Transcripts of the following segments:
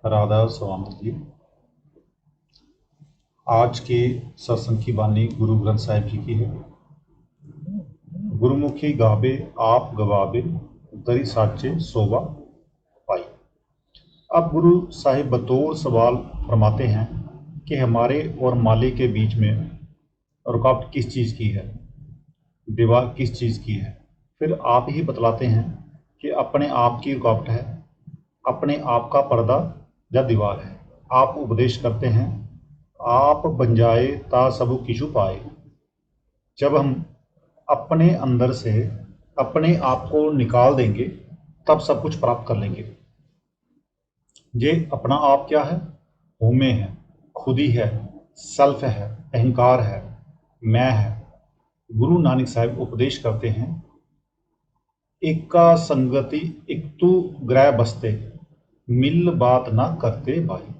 राधा स्वामी जी। आज के सत्संग की वाणी गुरु ग्रंथ साहिब जी की है। गुरुमुखी गावे आप गवावे, दरी साचे सोवा पाई। अब गुरु साहिब बतौर सवाल फरमाते हैं कि हमारे और मालिक के बीच में रुकावट किस चीज़ की है, दीवार किस चीज़ की है। फिर आप ही बतलाते हैं कि अपने आप की रुकावट है, अपने आप का पर्दा या दीवार है। आप उपदेश करते हैं, आप बन जाए ता सबु किछु पाए। जब हम अपने अंदर से अपने आप को निकाल देंगे तब सब कुछ प्राप्त कर लेंगे। ये अपना आप क्या है? होमे है, खुदी है, सेल्फ है, अहंकार है, मैं है। गुरु नानक साहिब उपदेश करते हैं, एका संगति इकतु ग्रह बसते, मिल बात ना करते भाई।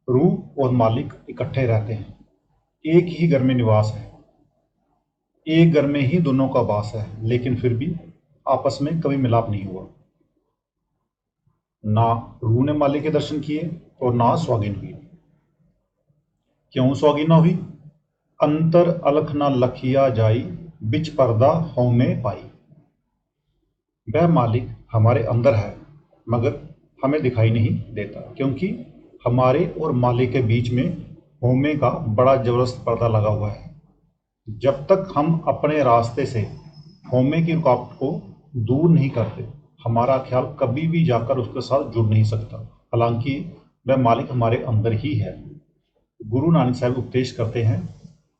रूह और मालिक इकट्ठे रहते हैं, एक ही घर में निवास है, एक घर में ही दोनों का वास है, लेकिन फिर भी आपस में कभी मिलाप नहीं हुआ। ना रूह ने मालिक के दर्शन किए और ना स्वागिन हुई। क्यों स्वागिन ना हुई? अंतर अलख ना लखिया जाई, बिच पर्दा हौमे पाई। वह मालिक हमारे अंदर है मगर हमें दिखाई नहीं देता, क्योंकि हमारे और मालिक के बीच में होमे का बड़ा जबरदस्त पर्दा लगा हुआ है। जब तक हम अपने रास्ते से होमे की रुकावट को दूर नहीं करते, हमारा ख्याल कभी भी जाकर उसके साथ जुड़ नहीं सकता, हालांकि वह मालिक हमारे अंदर ही है। गुरु नानक साहब उपदेश करते हैं,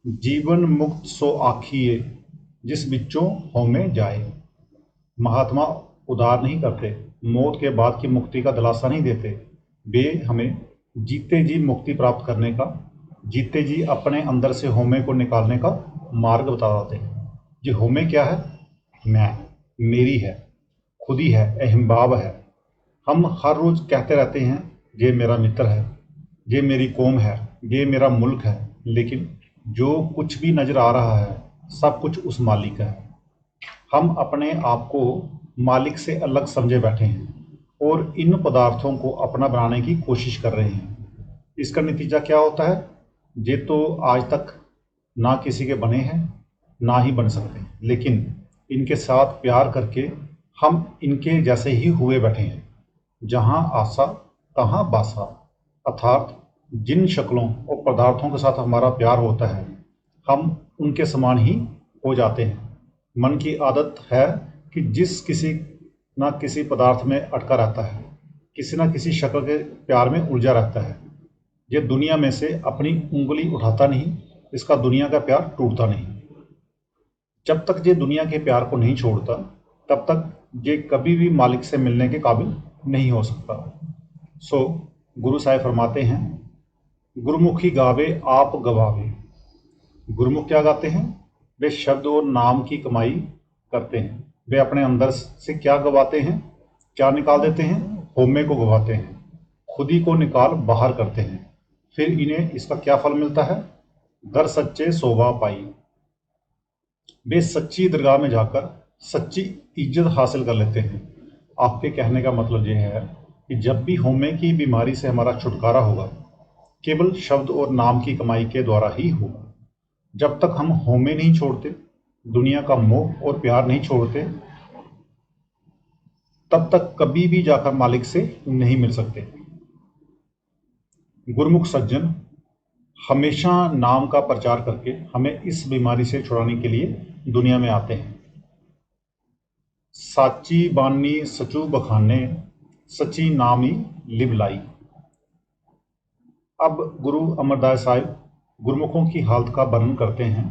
जीवन मुक्त सो आखिए, जिस बिच्चों होमे जाए। महात्मा उदार नहीं करते, मौत के बाद की मुक्ति का दिलासा नहीं देते। वे हमें जीते जी मुक्ति प्राप्त करने का, जीते जी अपने अंदर से होमे को निकालने का मार्ग बताते हैं। ये होमे क्या है? मैं, मेरी है, खुदी है, अहंभाव है। हम हर रोज कहते रहते हैं, ये मेरा मित्र है, ये मेरी कौम है, ये मेरा मुल्क है, लेकिन जो कुछ भी नजर आ रहा है सब कुछ उस मालिक का है। हम अपने आप को मालिक से अलग समझे बैठे हैं और इन पदार्थों को अपना बनाने की कोशिश कर रहे हैं। इसका नतीजा क्या होता है? ये तो आज तक ना किसी के बने हैं, ना ही बन सकते, लेकिन इनके साथ प्यार करके हम इनके जैसे ही हुए बैठे हैं। जहाँ आशा तहाँ बासा, अर्थात जिन शक्लों और पदार्थों के साथ हमारा प्यार होता है हम उनके समान ही हो जाते हैं। मन की आदत है कि जिस किसी ना किसी पदार्थ में अटका रहता है, किसी ना किसी शक्ल के प्यार में उलझा रहता है। ये दुनिया में से अपनी उंगली उठाता नहीं, इसका दुनिया का प्यार टूटता नहीं। जब तक ये दुनिया के प्यार को नहीं छोड़ता तब तक ये कभी भी मालिक से मिलने के काबिल नहीं हो सकता। सो गुरु साहिब फरमाते हैं, गुरुमुखी गावे आप गवावे। गुरुमुख क्या गाते हैं? वे शब्द और नाम की कमाई करते हैं। वे अपने अंदर से क्या गवाते हैं, क्या निकाल देते हैं? होमे को गवाते हैं, खुदी को निकाल बाहर करते हैं। फिर इन्हें इसका क्या फल मिलता है? दर सच्चे शोभा पाई। वे सच्ची दरगाह में जाकर सच्ची इज्जत हासिल कर लेते हैं। आपके कहने का मतलब यह है कि जब भी होमे की बीमारी से हमारा छुटकारा होगा, केवल शब्द और नाम की कमाई के द्वारा ही होगा। जब तक हम होमे नहीं छोड़ते, दुनिया का मोह और प्यार नहीं छोड़ते, तब तक कभी भी जाकर मालिक से नहीं मिल सकते। गुरुमुख सज्जन हमेशा नाम का प्रचार करके हमें इस बीमारी से छुड़ाने के लिए दुनिया में आते हैं। साची बानी सचू बखाने, सची नामी लिबलाई। अब गुरु अमरदास साहिब गुरुमुखों की हालत का वर्णन करते हैं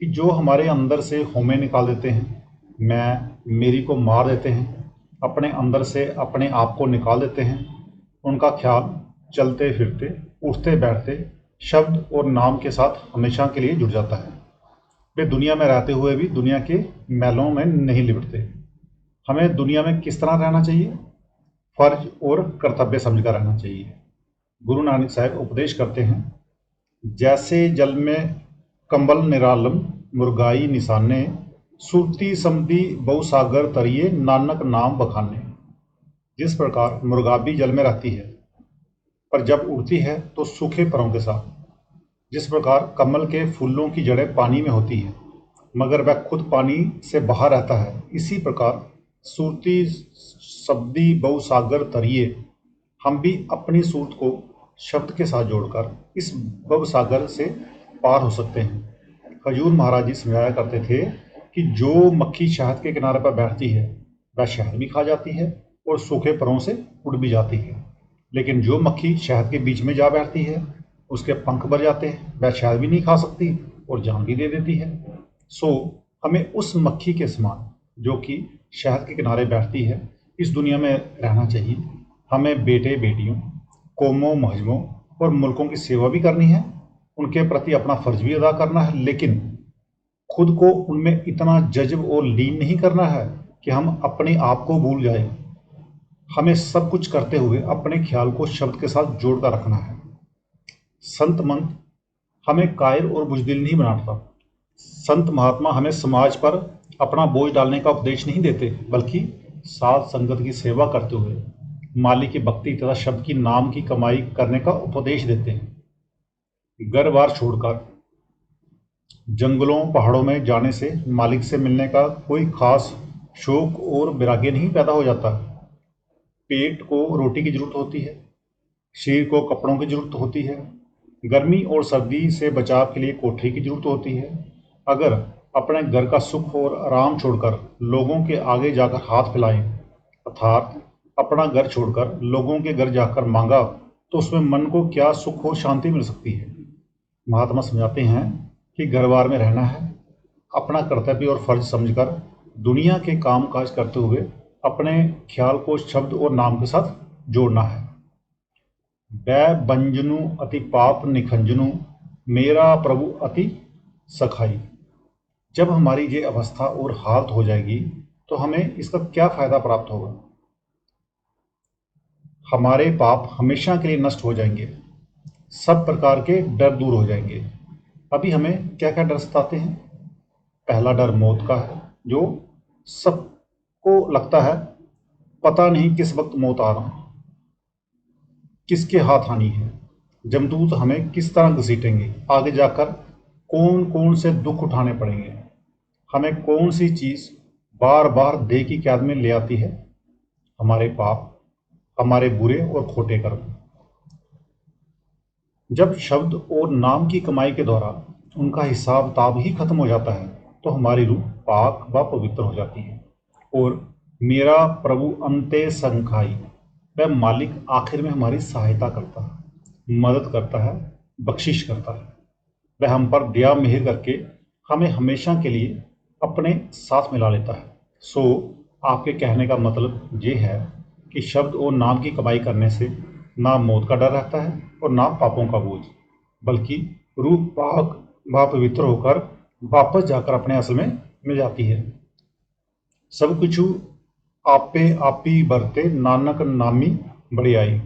कि जो हमारे अंदर से होमे निकाल देते हैं, मैं मेरी को मार देते हैं, अपने अंदर से अपने आप को निकाल देते हैं, उनका ख्याल चलते फिरते, उठते बैठते शब्द और नाम के साथ हमेशा के लिए जुड़ जाता है। वे दुनिया में रहते हुए भी दुनिया के मैलों में नहीं लिपटते। हमें दुनिया में किस तरह रहना चाहिए? फर्ज और कर्तव्य समझकर रहना चाहिए। गुरु नानक साहब उपदेश करते हैं, जैसे जल में कंबल निरालम, मुर्गाई निशाने, सुरती समदी बहुसागर तरिए, नानक नाम बखाने। जिस प्रकार मुर्गाबी जल में रहती है पर जब उड़ती है तो सूखे परों के साथ, जिस प्रकार कमल के फूलों की जड़ें पानी में होती है मगर वह खुद पानी से बाहर रहता है, इसी प्रकार सूरती शब्दी बहुसागर तरिए हम भी अपनी सूरत को शब्द के साथ जोड़कर इस भव सागर से पार हो सकते हैं। खजूर महाराज जी समझाया करते थे कि जो मक्खी शहद के किनारे पर बैठती है वह शहद भी खा जाती है और सूखे परों से उड़ भी जाती है, लेकिन जो मक्खी शहद के बीच में जा बैठती है उसके पंख भर जाते हैं, वह शहद भी नहीं खा सकती और जान भी दे देती है। सो हमें उस मक्खी के समान जो कि शहद के किनारे बैठती है इस दुनिया में रहना चाहिए। हमें बेटे बेटियों, कौमों महजमों और मुल्कों की सेवा भी करनी है, उनके प्रति अपना फर्ज भी अदा करना है, लेकिन खुद को उनमें इतना जज्ब और लीन नहीं करना है कि हम अपने आप को भूल जाएं। हमें सब कुछ करते हुए अपने ख्याल को शब्द के साथ जोड़कर रखना है। संत मंत हमें कायर और बुजदिल नहीं बनाता। संत महात्मा हमें समाज पर अपना बोझ डालने का उपदेश नहीं देते, बल्कि साध संगत की सेवा करते हुए मालिक की भक्ति तथा शब्द की नाम की कमाई करने का उपदेश देते हैं। घर बार छोड़कर जंगलों पहाड़ों में जाने से मालिक से मिलने का कोई खास शौक और वैराग्य नहीं पैदा हो जाता। पेट को रोटी की जरूरत होती है, शरीर को कपड़ों की जरूरत होती है, गर्मी और सर्दी से बचाव के लिए कोठरी की जरूरत होती है। अगर अपने घर का सुख और आराम छोड़कर लोगों के आगे जाकर हाथ फैलाएं, अर्थात अपना घर छोड़कर लोगों के घर जाकर मांगा, तो उसमें मन को क्या सुख और शांति मिल सकती है। महात्मा समझाते हैं कि घर बार में रहना है, अपना कर्तव्य और फर्ज समझकर दुनिया के काम काज करते हुए अपने ख्याल को शब्द और नाम के साथ जोड़ना है। बै बंजनु अति पाप निखंजनु, मेरा प्रभु अति सखाई। जब हमारी ये अवस्था और हालत हो जाएगी तो हमें इसका क्या फायदा प्राप्त होगा। हमारे पाप हमेशा के लिए नष्ट हो जाएंगे, सब प्रकार के डर दूर हो जाएंगे। अभी हमें क्या क्या डर सताते हैं। पहला डर मौत का है, जो सबको लगता है पता नहीं किस वक्त मौत आ रहा, किसके हाथ आनी है, जमदूत हमें किस तरह घसीटेंगे, आगे जाकर कौन कौन से दुख उठाने पड़ेंगे, हमें कौन सी चीज बार बार देह की कैद में ले आती है। हमारे पाप, हमारे बुरे और खोटे कर्म। जब शब्द और नाम की कमाई के द्वारा उनका हिसाब ताब ही खत्म हो जाता है तो हमारी रूह पाक व पवित्र हो जाती है और मेरा प्रभु अंते संखाई, वह मालिक आखिर में हमारी सहायता करता है, मदद करता है, बख्शिश करता है। वह हम पर दया मेहर करके हमें हमेशा के लिए अपने साथ मिला लेता है। सो आपके कहने का मतलब ये है कि शब्द और नाम की कमाई करने से ना मौत का डर रहता है और ना पापों का बोझ, बल्कि रूह पाक व पवित्र होकर वापस जाकर अपने असल में मिल जाती है। सब कुछ आपे आपी बरते, नानक नामी बड़ियाई।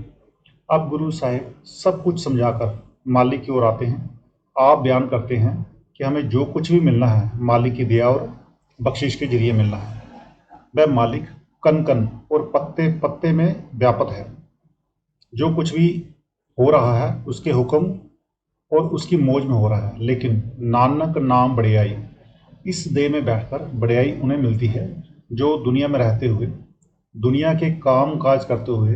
अब गुरु साहिब सब कुछ समझाकर मालिक की ओर आते हैं। आप बयान करते हैं कि हमें जो कुछ भी मिलना है मालिक की दया और बख्शिश के जरिए मिलना है। वह मालिक कन कन और पत्ते पत्ते में व्यापक है। जो कुछ भी हो रहा है उसके हुक्म और उसकी मौज में हो रहा है, लेकिन नानक नाम बड़ियाई, इस देह में बैठकर बड़ियाई उन्हें मिलती है जो दुनिया में रहते हुए, दुनिया के काम काज करते हुए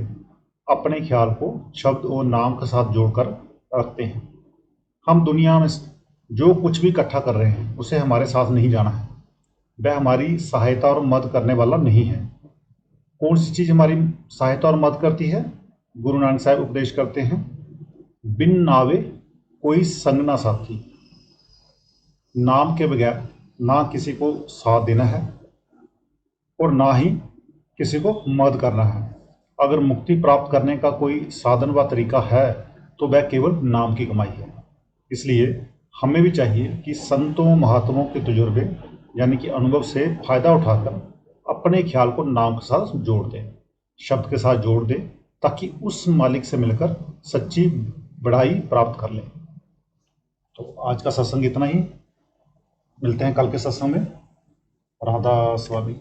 अपने ख्याल को शब्द और नाम के साथ जोड़कर रखते हैं। हम दुनिया में जो कुछ भी इकट्ठा कर रहे हैं उसे हमारे साथ नहीं जाना है, वह हमारी सहायता और मदद करने वाला नहीं है। कौन सी चीज़ हमारी सहायता और मदद करती है? गुरु नानक साहब उपदेश करते हैं, बिन नावे कोई संग ना साथी। नाम के बगैर ना किसी को साथ देना है और ना ही किसी को मदद करना है। अगर मुक्ति प्राप्त करने का कोई साधन व तरीका है तो वह केवल नाम की कमाई है। इसलिए हमें भी चाहिए कि संतों महात्माओं के तजुर्बे यानी कि अनुभव से फायदा उठाकर अपने ख्याल को नाम के साथ जोड़ दें, शब्द के साथ जोड़ दें, ताकि उस मालिक से मिलकर सच्ची बढ़ाई प्राप्त कर लें। तो आज का सत्संग इतना ही, मिलते हैं कल के सत्संग में। राधा स्वामी।